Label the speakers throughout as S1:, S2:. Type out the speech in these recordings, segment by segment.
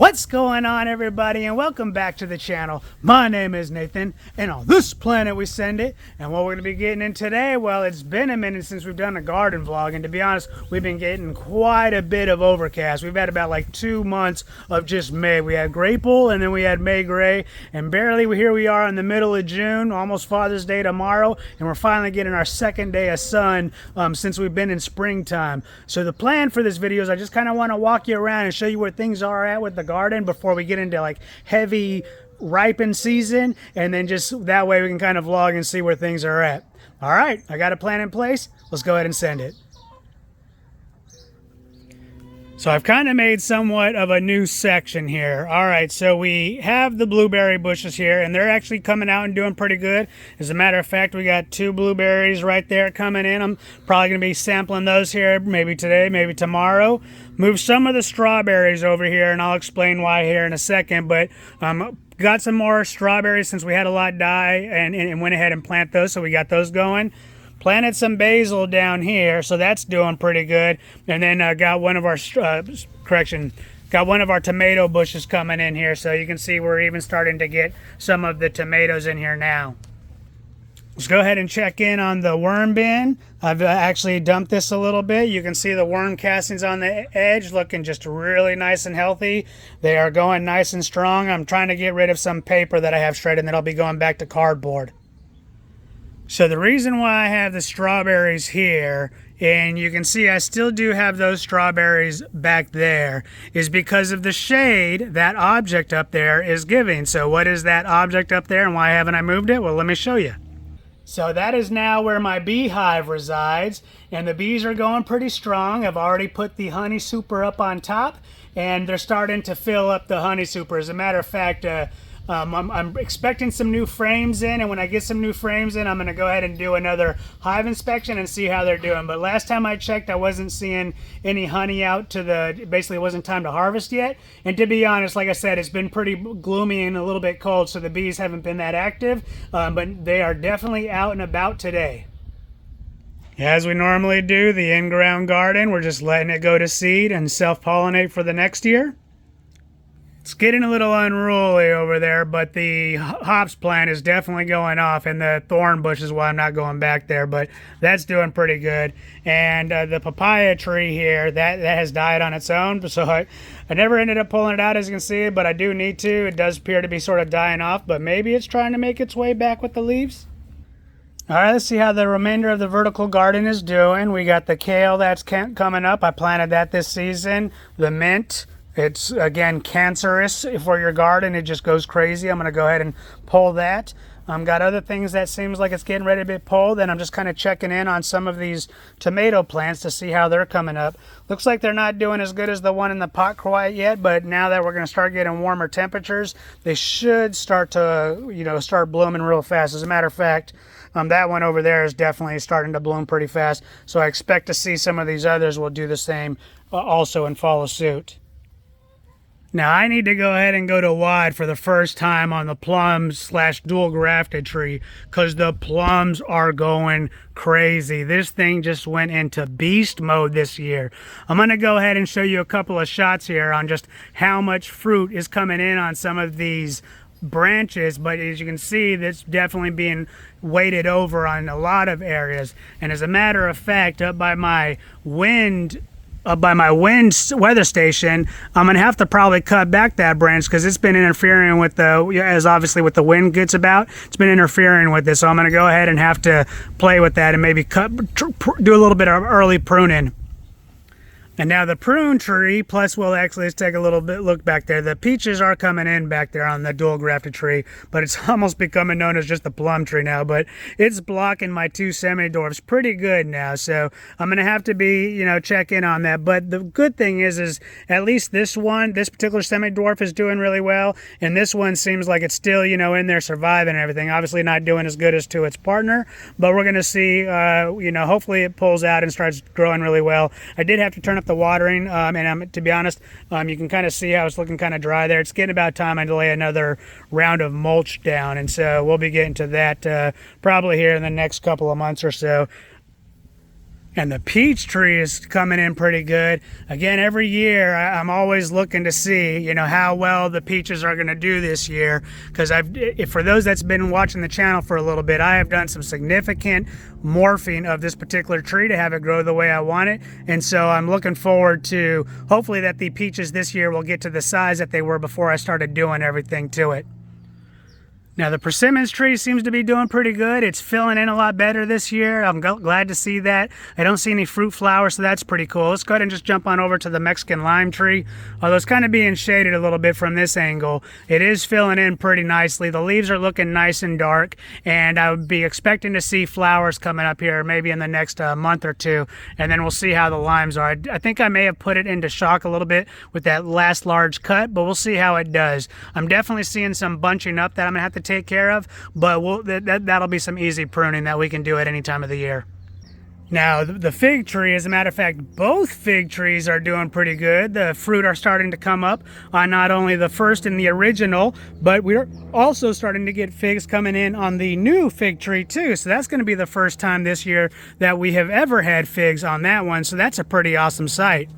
S1: What's going on, everybody, and welcome back to the channel. My name is Nathan, and on this planet we send it. And what we're going to be getting in today, well, it's been a minute since we've done a garden vlog, and to be honest, we've been getting quite a bit of Overcast. We've had about like 2 months of just May. We had Graypril, and then we had May Gray, and barely here we are in the middle of June, almost Father's Day tomorrow, and we're finally getting our second day of sun since we've been in springtime. So the plan for this video is I just kind of want to walk you around and show you where things are at with the garden before we get into like heavy ripen season, and then just that way we can kind of vlog and see where things are at. All right, I got a plan in place. Let's go ahead and send it. So I've kind of made somewhat of a new section here. All right, so we have the blueberry bushes here, and they're actually coming out and doing pretty good. As a matter of fact, we got 2 blueberries right there coming in. I'm probably going to be sampling those here maybe today, maybe tomorrow. Move some of the strawberries over here, and I'll explain why here in a second. But got some more strawberries since we had a lot die, and went ahead and plant those, so we got those going. Planted some basil down here, so that's doing pretty good. And then got one of our got one of our tomato bushes coming in here, so you can see we're even starting to get some of the tomatoes in here now. Let's go ahead and check in on the worm bin. I've actually dumped this a little bit. You can see the worm castings on the edge looking just really nice and healthy. They are going nice and strong. I'm trying to get rid of some paper that I have shredded, and that'll be going back to cardboard. So the reason why I have the strawberries here, and you can see I still do have those strawberries back there, is because of the shade that object up there is giving. So what is that object up there, and why haven't I moved it? Well, let me show you. So that is now where my beehive resides, and the bees are going pretty strong. I've already put the honey super up on top, and they're starting to fill up the honey super. As a matter of fact, I'm expecting some new frames in, and when I get some new frames in, I'm going to go ahead and do another hive inspection and see how they're doing. But last time I checked, I wasn't seeing any honey out to the, basically it wasn't time to harvest yet. And to be honest, like I said, it's been pretty gloomy and a little bit cold, so the bees haven't been that active, but they are definitely out and about today. As we normally do, the in-ground garden, we're just letting it go to seed and self-pollinate for the next year. It's getting a little unruly over there, but the hops plant is definitely going off, and the thorn bush is why I'm not going back there, but that's doing pretty good. And the papaya tree here, that has died on its own, so I never ended up pulling it out, as you can see, but I do need to. It does appear to be sort of dying off, but maybe it's trying to make its way back with the leaves. All right, let's see how the remainder of the vertical garden is doing. We got the kale that's coming up. I planted that this season. The mint. It's, again, cancerous for your garden. It just goes crazy. I'm going to go ahead and pull that. Got other things that seems like it's getting ready to be pulled, and I'm just kind of checking in on some of these tomato plants to see how they're coming up. Looks like they're not doing as good as the one in the pot quite yet, but now that we're going to start getting warmer temperatures, they should start to, start blooming real fast. As a matter of fact, that one over there is definitely starting to bloom pretty fast, so I expect to see some of these others will do the same also and follow suit. Now I need to go ahead and go to wide for the first time on the plum / dual grafted tree, because the plums are going crazy. This thing just went into beast mode this year. I'm going to go ahead and show you a couple of shots here on just how much fruit is coming in on some of these branches, but as you can see, that's definitely being weighted over on a lot of areas. And as a matter of fact, up by my weather station, I'm gonna have to probably cut back that branch because it's been interfering with as obviously with the wind gets about, it's been interfering with this. So I'm gonna go ahead and have to play with that and maybe do a little bit of early pruning. And now the prune tree, plus let's take a little bit look back there. The peaches are coming in back there on the dual grafted tree, but it's almost becoming known as just the plum tree now. But it's blocking my 2 semi-dwarfs pretty good now, so I'm gonna have to be, check in on that. But the good thing is at least this particular semi-dwarf is doing really well, and this one seems like it's still, in there surviving and everything. Obviously not doing as good as to its partner, but we're gonna see, hopefully it pulls out and starts growing really well. I did have to turn up the watering, and to be honest, you can kind of see how it's looking kind of dry there. It's getting about time I lay another round of mulch down, and so we'll be getting to that probably here in the next couple of months or so. And the peach tree is coming in pretty good. Again, every year I'm always looking to see, you know, how well the peaches are going to do this year. Because for those that's been watching the channel for a little bit, I have done some significant morphing of this particular tree to have it grow the way I want it. And so I'm looking forward to hopefully that the peaches this year will get to the size that they were before I started doing everything to it. Now the persimmons tree seems to be doing pretty good. It's filling in a lot better this year. I'm glad to see that. I don't see any fruit flowers, so that's pretty cool. Let's go ahead and just jump on over to the Mexican lime tree. Although it's kind of being shaded a little bit from this angle, it is filling in pretty nicely. The leaves are looking nice and dark, and I would be expecting to see flowers coming up here maybe in the next month or two, and then we'll see how the limes are. I think I may have put it into shock a little bit with that last large cut, but we'll see how it does. I'm definitely seeing some bunching up that I'm gonna have to take care of, but that'll be some easy pruning that we can do at any time of the year. Now the fig tree, as a matter of fact, both fig trees are doing pretty good. The fruit are starting to come up on not only the first and the original, but we're also starting to get figs coming in on the new fig tree too. So that's going to be the first time this year that we have ever had figs on that one. So that's a pretty awesome sight.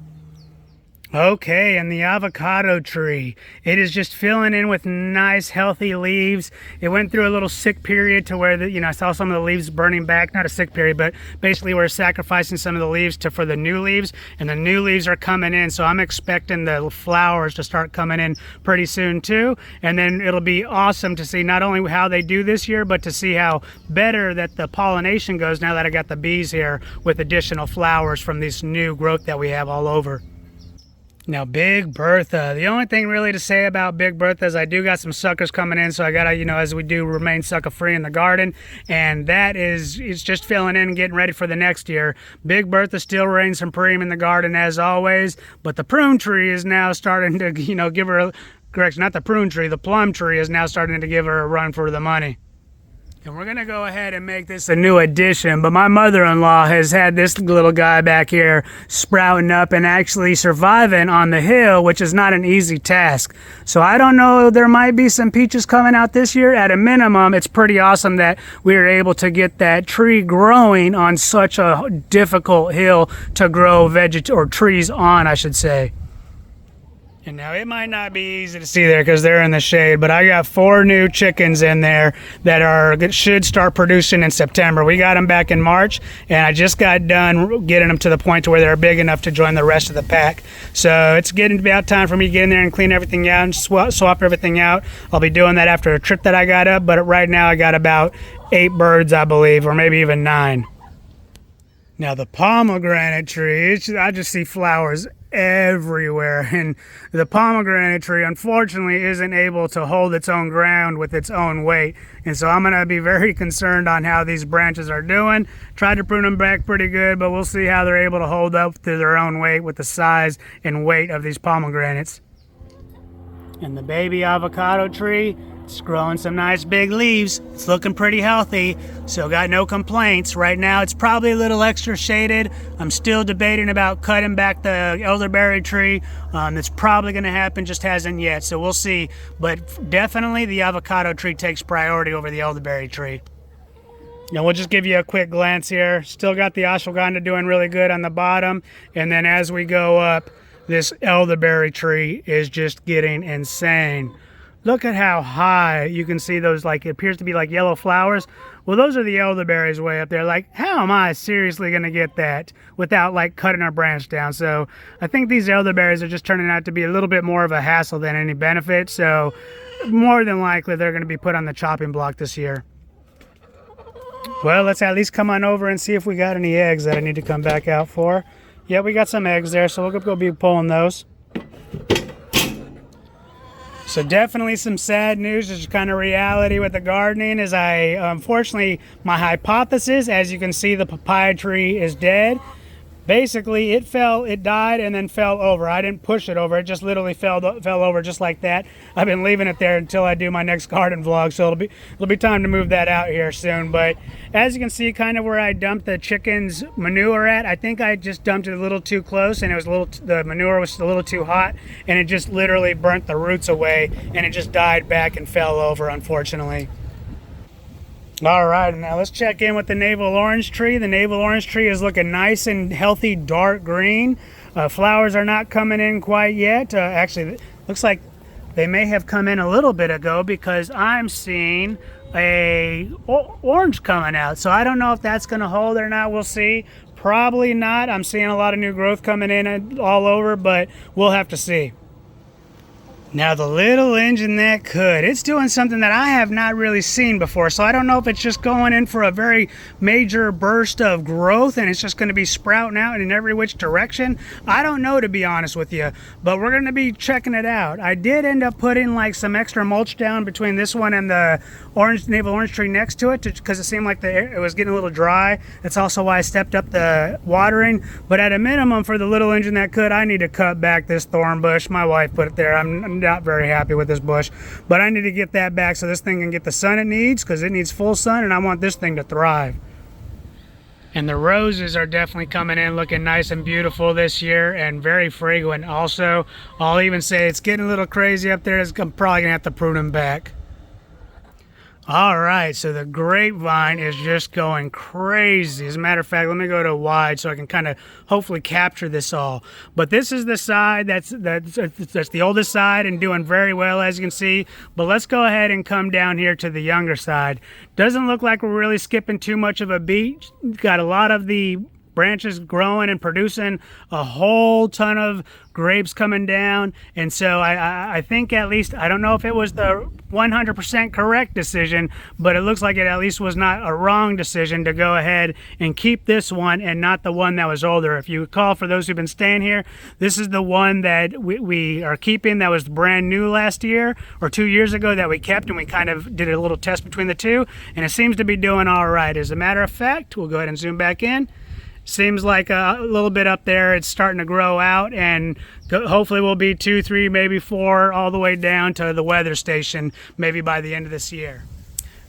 S1: Okay, and the avocado tree, it is just filling in with nice healthy leaves. It went through a little sick period to where I saw some of the leaves burning back. Not a sick period, but basically we're sacrificing some of the leaves for the new leaves, and the new leaves are coming in. So I'm expecting the flowers to start coming in pretty soon too. And then it'll be awesome to see not only how they do this year, but to see how better that the pollination goes now that I got the bees here with additional flowers from this new growth that we have all over. Now, Big Bertha. The only thing really to say about Big Bertha is I do got some suckers coming in, so I gotta, as we do, remain sucker free in the garden, and that is, it's just filling in and getting ready for the next year. Big Bertha still reigns supreme in the garden as always, but the prune tree is now starting to, give her a correction. Not the prune tree, the plum tree is now starting to give her a run for the money. And we're gonna go ahead and make this a new addition, but my mother-in-law has had this little guy back here sprouting up and actually surviving on the hill, which is not an easy task. So I don't know, there might be some peaches coming out this year. At a minimum, it's pretty awesome that we were able to get that tree growing on such a difficult hill to grow trees on, I should say. And now it might not be easy to see there because they're in the shade, but I got 4 new chickens in there that should start producing in September. We got them back in March, and I just got done getting them to the point to where they're big enough to join the rest of the pack. So it's getting about time for me to get in there and clean everything out and swap everything out. I'll be doing that after a trip that I got up, but right now I got about 8 birds, I believe, or maybe even 9. Now the pomegranate tree, I just see flowers everywhere, and the pomegranate tree unfortunately isn't able to hold its own ground with its own weight, and so I'm going to be very concerned on how these branches are doing. Tried to prune them back pretty good, but we'll see how they're able to hold up to their own weight with the size and weight of these pomegranates. And the baby avocado tree, it's growing some nice big leaves. It's looking pretty healthy, so got no complaints. Right now it's probably a little extra shaded. I'm still debating about cutting back the elderberry tree. It's probably going to happen, just hasn't yet, so we'll see. But definitely the avocado tree takes priority over the elderberry tree. Now we'll just give you a quick glance here. Still got the ashwagandha doing really good on the bottom, and then as we go up, this elderberry tree is just getting insane. Look at how high you can see those, it appears to be like yellow flowers. Well, those are the elderberries way up there. How am I seriously going to get that without cutting our branch down? So I think these elderberries are just turning out to be a little bit more of a hassle than any benefit. So more than likely they're going to be put on the chopping block this year. Well, let's at least come on over and see if we got any eggs that I need to come back out for. Yeah, we got some eggs there, so we'll go be pulling those. So definitely some sad news, just kind of reality with the gardening is unfortunately, my hypothesis, as you can see, the papaya tree is dead. Basically, it died and then fell over. I didn't push it over, it just literally fell over just like that. I've been leaving it there until I do my next garden vlog, so it'll be time to move that out here soon. But as you can see, kind of where I dumped the chickens' manure at, I think I just dumped it a little too close, and the manure was a little too hot, and it just literally burnt the roots away, and it just died back and fell over, unfortunately. All right, now let's check in with the navel orange tree. The navel orange tree is looking nice and healthy, dark green. Flowers are not coming in quite yet. Actually, looks like they may have come in a little bit ago because I'm seeing a orange coming out. So I don't know if that's going to hold or not. We'll see. Probably not. I'm seeing a lot of new growth coming in all over, but we'll have to see. Now the little engine that could, it's doing something that I have not really seen before. So I don't know if it's just going in for a very major burst of growth and it's just going to be sprouting out in every which direction. I don't know, to be honest with you, but we're going to be checking it out. I did end up putting like some extra mulch down between this one and the navel orange tree next to it because it seemed like it was getting a little dry. That's also why I stepped up the watering. But at a minimum, for the little engine that could, I need to cut back this thorn bush. My wife put it there. I'm not very happy with this bush, but I need to get that back so this thing can get the sun it needs, because it needs full sun and I want this thing to thrive. And the roses are definitely coming in looking nice and beautiful this year and very fragrant also. I'll even say it's getting a little crazy up there. I'm probably gonna have to prune them back. All right, so the grapevine is just going crazy. As a matter of fact, let me go to wide so I can kind of hopefully capture this all. But this is the side that's the oldest side and doing very well, as you can see. But let's go ahead and come down here to the younger side. Doesn't look like we're really skipping too much of a beat. Got a lot of the branches growing and producing a whole ton of grapes coming down, and so I think, at least, I don't know if it was the 100% correct decision, but it looks like it at least was not a wrong decision to go ahead and keep this one and not the one that was older. If you recall, for those who've been staying here, this is the one that we are keeping, that was brand new last year or 2 years ago, that we kept, and we kind of did a little test between the two, and it seems to be doing all right. As a matter of fact, we'll go ahead and zoom back in. Seems like a little bit up there, it's starting to grow out, and hopefully we'll be 2, 3, maybe 4, all the way down to the weather station, maybe by the end of this year.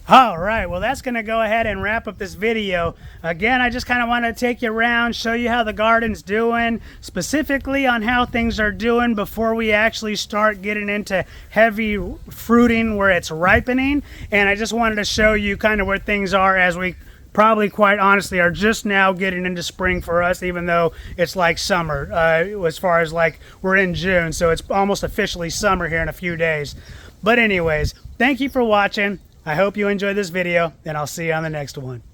S1: All right, well, that's going to go ahead and wrap up this video. Again, I just kind of want to take you around, show you how the garden's doing, specifically on how things are doing before we actually start getting into heavy fruiting where it's ripening. And I just wanted to show you kind of where things are as we probably, quite honestly, are just now getting into spring for us, even though it's like summer, as far as like we're in June, so it's almost officially summer here in a few days. But anyways, thank you for watching. I hope you enjoyed this video, and I'll see you on the next one.